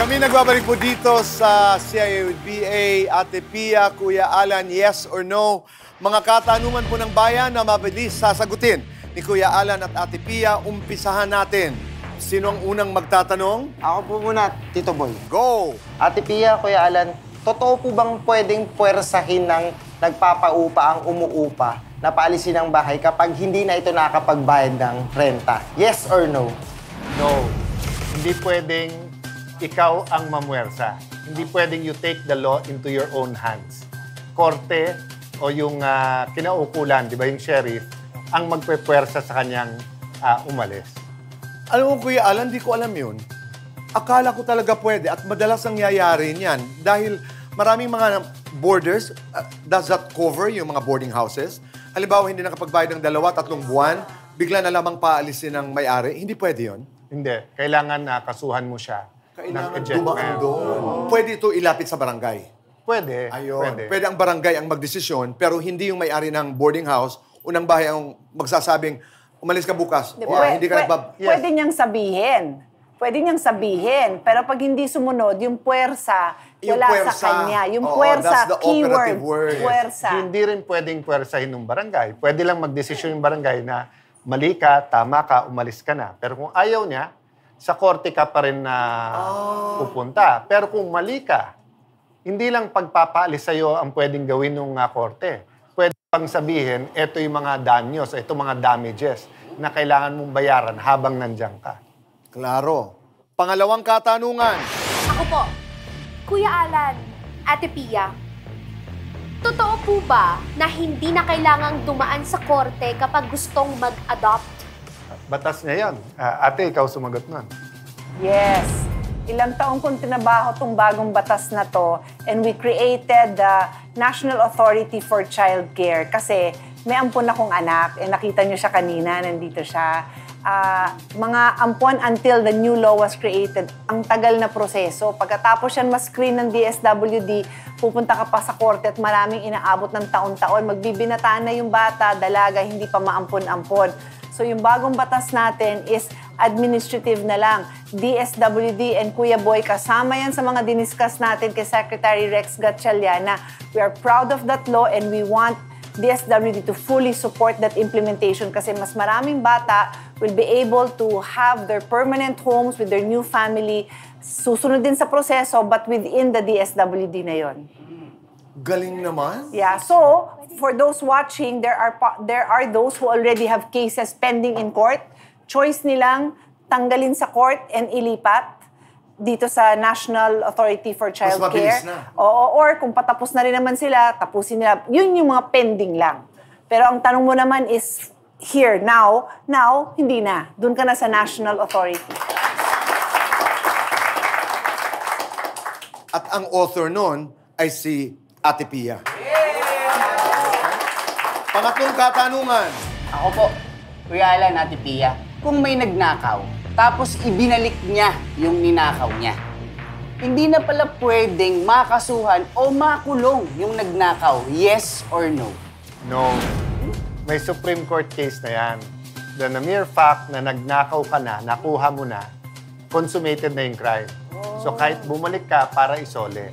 Kami nagbabalik po dito sa CIA with BA, Ate Pia, Kuya Alan, yes or no. Mga katanungan po ng bayan na mabilis sasagutin ni Kuya Alan at Ate Pia. Umpisahan natin. Sino ang unang magtatanong? Ako po muna, Tito Boy. Go! Ate Pia, Kuya Alan, totoo po bang pwedeng puwersahin ng nagpapaupa ang umuupa na paalisin ng bahay kapag hindi na ito nakakapagbayad ng renta? Yes or no? No. Hindi pwedeng ikaw ang mamuwersa. Hindi pwedeng you take the law into your own hands. Korte o yung kinaukulan, di ba, yung sheriff, ang magpepwersa sa kanyang umalis. Alam mo, Kuya Alan, di ko alam yun. Akala ko talaga pwede at madalas nangyayari niyan dahil maraming mga boarders, does that cover yung mga boarding houses? Halimbawa, hindi nakapagbayad ng 2-3 buwan, bigla na lamang paalisin ng may-ari. Hindi pwede yun? Hindi. Kailangan kasuhan mo siya. Kailangan dumaan doon. Pwede ito ilapit sa barangay. Pwede. Ayun. Pwede ang barangay ang magdesisyon, pero hindi yung may-ari ng boarding house, unang bahay ang magsasabing, umalis ka bukas. Hindi ka Pwede niyang sabihin. Pwede niyang sabihin. Pero pag hindi sumunod, yung puwersa, wala sa kanya. Yung puwersa, keyword. Puwersa. Hindi rin pwedeng puwersahin ng barangay. Pwede lang magdesisyon yung barangay na mali ka, tama ka, umalis ka na. Pero kung ayaw niya, sa korte ka pa rin na pupunta. Pero kung mali ka, hindi lang pagpapaalis sa'yo ang pwedeng gawin ng korte. Pwede pang sabihin, ito yung mga danyos, ito mga damages na kailangan mong bayaran habang nandiyan ka. Klaro. Pangalawang katanungan. Ako po, Kuya Alan, Ate Pia, totoo po ba na hindi na kailangang dumaan sa korte kapag gustong mag-adopt? Batas niya yan. Ate, ikaw sumagot nun. Yes. Ilang taong kong tinabaho tong bagong batas na to and we created the National Authority for Child Care kasi may ampon akong anak and nakita niyo siya kanina, nandito siya. Mga ampon until the new law was created, ang tagal na proseso. Pagkatapos yan ma-screen ng DSWD, pupunta ka pa sa korte at maraming inaabot ng taon-taon. Magbibinataan na yung bata, dalaga, hindi pa maampon-ampon. So yung bagong batas natin is administrative na lang. DSWD and Kuya Boy, kasama yan sa mga diniscuss natin kay Secretary Rex Gatchaliana. We are proud of that law and we want DSWD to fully support that implementation kasi mas maraming bata will be able to have their permanent homes with their new family. Susunod din sa proseso but within the DSWD na yon. Galing naman. Yeah, so for those watching, there are those who already have cases pending in court. Choice nilang tanggalin sa court and ilipat dito sa National Authority for Child Care. Oo, or kung patapos na rin naman sila, tapusin nila. Yun yung mga pending lang. Pero ang tanong mo naman is, here, now, hindi na. Doon ka na sa National Authority. At ang author nun ay si Ate Pia. Pangatlong katanungan. Ako po, Kuya Alan, Ate Pia, kung may nagnakaw, tapos ibinalik niya yung ninakaw niya, hindi na pala pwedeng makasuhan o makulong yung nagnakaw, yes or no? No. May Supreme Court case na yan. The mere fact na nagnakaw ka na, nakuha mo na, consummated na yung crime. So kahit bumalik ka para isole.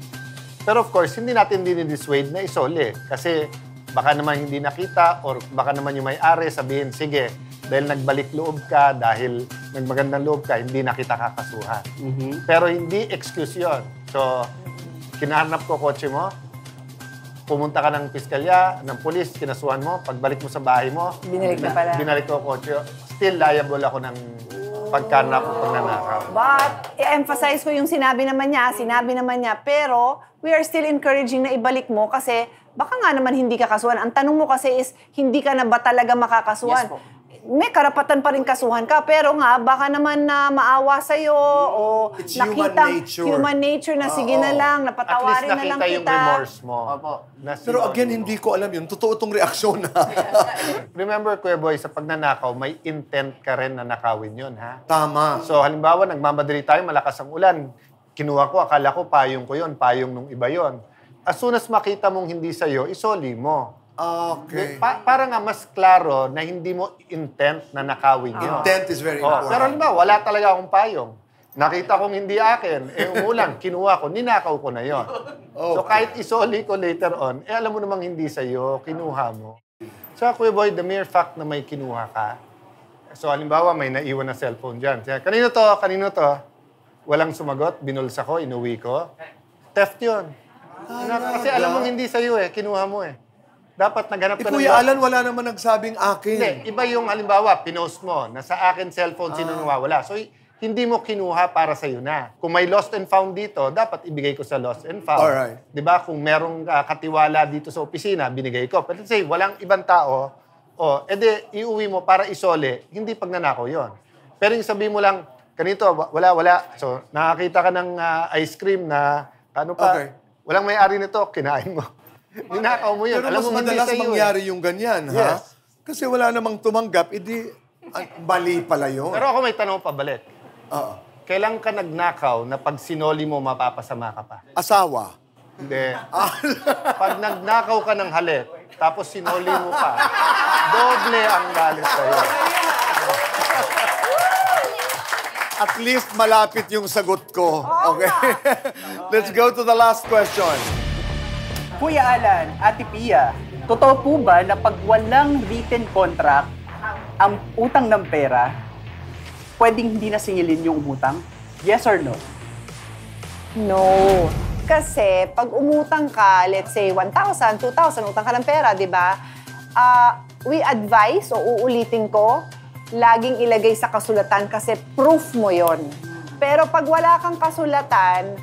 Pero of course, hindi natin dinidissuade na isole. Kasi baka naman hindi nakita or baka naman yung may-ari sabihin, sige, dahil nagbalik loob ka, dahil nagmagandang loob ka, hindi na kita kakasuhan. Pero hindi excuse yun. So, kinahanap ko kotse mo, pumunta ka ng piskalya, ng pulis, kinasuhan mo, pagbalik mo sa bahay mo, binalik ko kotse, still liable ako ng pagkanap o pagnanakaw. But, i-emphasize ko yung sinabi naman niya, pero we are still encouraging na ibalik mo kasi baka nga naman hindi ka kasuhan. Ang tanong mo kasi is, hindi ka na ba talaga makakasuhan? Yes po. May karapatan pa rin kasuhan ka, pero nga, baka naman na maawa sa'yo o It's nakita human nature na sige na lang, napatawarin na lang kita. At least nakita yung remorse mo. Opo. Pero again, hindi ko alam yun. Totoo itong reaksyon na. Remember, Kuya Boy, sa pagnanakaw, may intent ka rin na nakawin yun, ha? Tama. So, halimbawa, nagmamadali tayo, malakas ang ulan. Kinuha ko, akala ko payong ko yun, payong nung iba yun. As soon as makita mong hindi sa'yo, isoli mo. Okay. Para nga mas klaro na hindi mo intent na nakawin yun. Intent is very important. Pero halimbawa, wala talaga akong payong. Nakita kong hindi akin, umulang, kinuha ko, ninakaw ko na yon. So kahit isoli ko later on, alam mo namang hindi sa'yo, kinuha mo. So Kuya Boy, the mere fact na may kinuha ka, so halimbawa may naiwan na cellphone dyan. Kanino to? Walang sumagot, binulsa ko, inuwi ko. Theft yun. Kasi alam mong hindi sa'yo kinuha mo Dapat naghanap ka Kuya Alan, wala naman nagsabing akin. Hindi, iba yung halimbawa, pinost mo, na sa akin cellphone sino nawawala. So, hindi mo kinuha para sa'yo na. Kung may lost and found dito, dapat ibigay ko sa lost and found. Alright. Di ba? Kung merong katiwala dito sa opisina, binigay ko. But let's say, walang ibang tao, edi iuwi mo para isole, hindi pagnanakaw yon. Pero yung sabihin mo lang, kanito, wala. So, nakakita ka ng ice cream na, walang may-ari nito, kinain mo. Ninakaw mo yun. Pero Alam mas mo, hindi madalas sa'yo mangyari yung ganyan, ha? Yes. Kasi wala namang tumanggap, bali pala yun. Pero ako may tanong pabalik. Oo. Kailan ka nagnakaw na pag sinoli mo, mapapasama ka pa? Asawa. Hindi. Pag nagnakaw ka ng halik, tapos sinoli mo pa, doble ang galit sa'yo. At least malapit yung sagot ko. Okay? Let's go to the last question. Kuya Alan, Ate Pia, totoo po ba na pag walang written contract, ang utang ng pera, pwedeng hindi na singilin yung umutang? Yes or no? No. Kasi pag umutang ka, let's say 1,000, 2,000, utang ka ng pera, di ba? We advise, o uulitin ko, laging ilagay sa kasulatan kasi proof mo yon. Pero pag wala kang kasulatan,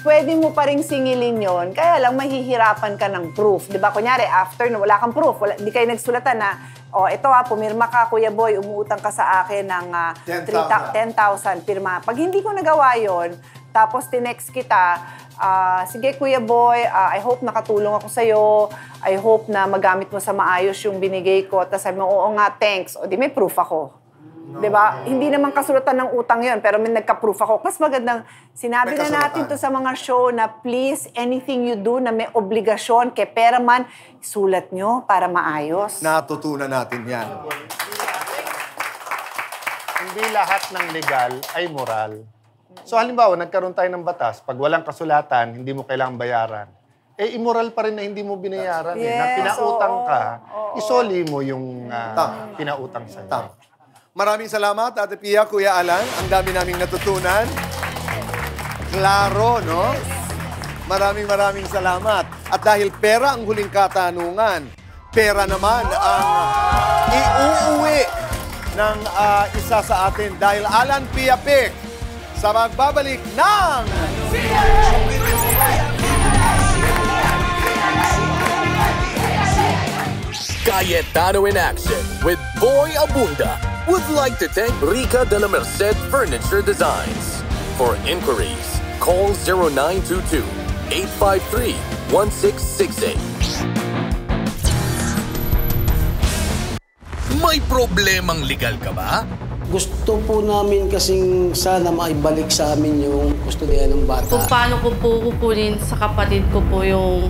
pwede mo pa rin singilin yon, kaya lang mahihirapan ka ng proof. Di ba? Kunyari, after no, wala kang proof, di kayo nagsulatan na, ito pumirma ka, Kuya Boy, umuutang ka sa akin ng 10,000, pirma. Pag hindi ko nagawa yon, tapos tinext kita, sige Kuya Boy, I hope nakatulong ako sa'yo, I hope na magamit mo sa maayos yung binigay ko, tapos sabi mo, oo nga, thanks, o di may proof ako. Diba? Hindi naman kasulatan ng utang yon, pero may nagka-proof ako. Mas magandang sinabi na natin to sa mga show na please, anything you do na may obligasyon, kay pera man, sulat nyo para maayos. Natutunan natin yan. Hindi lahat ng legal ay moral. So halimbawa, nagkaroon tayo ng batas, pag walang kasulatan, hindi mo kailangang bayaran. Immoral pa rin na hindi mo binayaran. Na pinautang ka, isoli mo yung pinautang sa'yo. Tama. Maraming salamat, Ate Pia, Kuya Alan. Ang dami naming natutunan. Klaro, no? Maraming salamat. At dahil pera ang huling katanungan, pera naman ang iuuwi ng isa sa atin dahil Alan Pia Pic sa magbabalik ng... Cayetano in Action with Boy Abunda would like to thank Rica de la Merced Furniture Designs. For inquiries, call 0922-853-1668. May problemang legal ka ba? Gusto po namin kasing sana maibalik sa amin yung kustodiya ng bata. Kung paano ko po kukunin sa kapatid ko po yung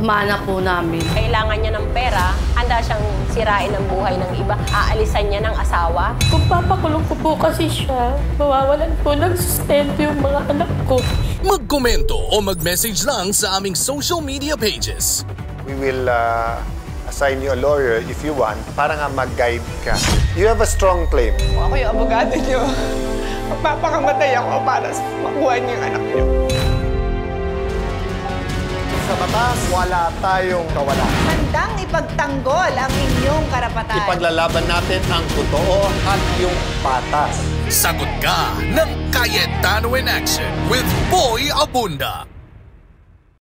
mana po namin. Kailangan niya ng pera, handa siyang sirain ang buhay ng iba, aalisan niya ng asawa. Kung papakulong ko po kasi siya, mawawalan po ng sustento yung mga anak ko. Magkomento o mag-message lang sa aming social media pages. We will assign you a lawyer if you want para nga mag-guide ka. You have a strong claim. Ako yung abogado niyo. Magpapakamatay ako para makuha niyo yung anak niyo. Sa batas, wala tayong kawalan. Handang ipagtanggol ang inyong karapatan. Ipaglalaban natin ang totoo at yung patas. Sagot ka ng Cayetano in Action with Boy Abunda.